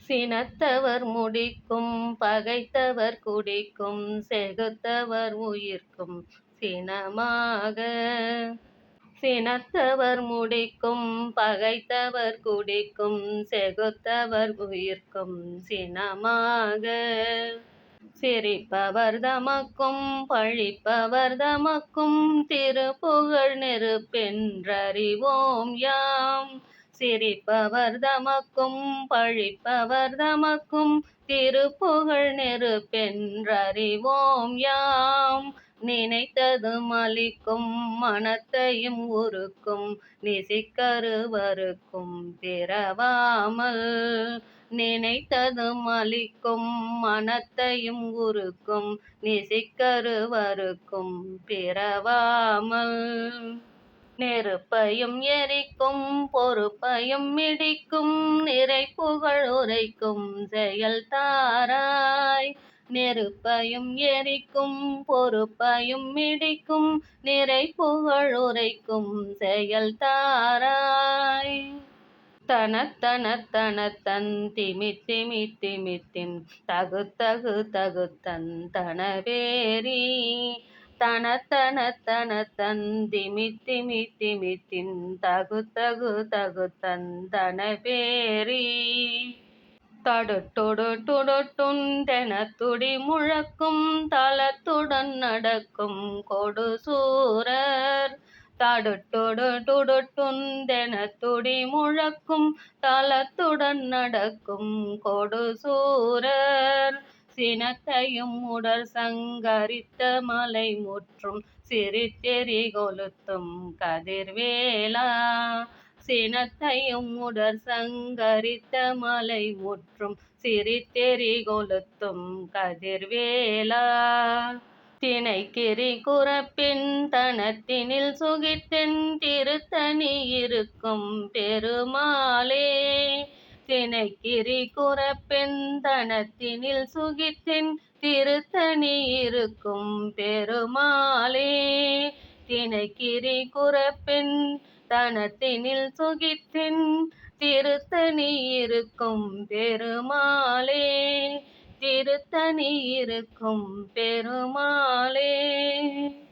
சினத்தவர் முடிக்கும் பகைத்தவர் குடிக்கும் செகுத்தவர் உயிர்க்கும் சினமாக. சினத்தவர் முடிக்கும் பகைத்தவர் குடிக்கும் செகுத்தவர் உயிர்க்கும் சினமாக. சிரிப்பவர் தமக்கும் பழிப்பவர் தமக்கும் திருப்புகழ் நெருப்பென்றறிவோம் யாம். சிரிப்பவர் தமக்கும் பழிப்பவர் தமக்கும் திருப்புகழ் நெருப்பென்றறிவோம் யாம். நினைத்ததும் அளிக்கும் மனத்தையும் உருக்கும் நிசிக்கருவருக்கும் பிறவாமல். நினைத்ததும் அளிக்கும் மனத்தையும் உருக்கும் நிசிக்கருவருக்கும் பிறவாமல். நெருப்பையும் எரிக்கும் பொறுப்பையும் மிடிக்கும் நிறைப்புகழ் உரைக்கும் செயல் தாராய். நெருப்பையும் எரிக்கும் பொறுப்பையும் மிடிக்கும் நிறைப்புகழ் உரைக்கும் செயல் தாராய். தனத்தனத்தனத்தன் திமித்திமித்திமித்தின் தகுத்தகு தகுத்தன் தனவேரி. தனத்தனத்தனத்தன் திமித்திமித்திமித்தின் தகுத்தகு தகுத்தன் தனவேரி. தடுட்டொடு துடுட்டுன் தெனத்துடி முழக்கும் தளத்துடன் நடக்கும் கொடுசூரர். தடுட்டொடு துடுட்டுன் தெனத்துடி முழக்கும் தளத்துடன் நடக்கும் கொடுசூரர். சினத்தையும் உடற் சங்கரித்த மலை முற்றும் சிரித்தெரி கொளுத்தும் கதிர்வேலா. சினத்தையும் உடற் சங்கரித்த மலை முற்றும் சிரித்தெரி கொளுத்தும் கதிர்வேலா. தினைக்கிரி குரப்பின் தனத்தினில் சுகித்தென் திருத்தணி இருக்கும் பெருமாளே. தினைக்கிரி குரப்பின் தனத்தினில் சுகித்தென் திருத்தணி இருக்கும் பெருமாளே. தினைக்கிரி குரப்பின் தனத்தினில் சுகித்தென் திருத்தணி இருக்கும் பெருமாளே. திருத்தணி இருக்கும் பெருமாளே.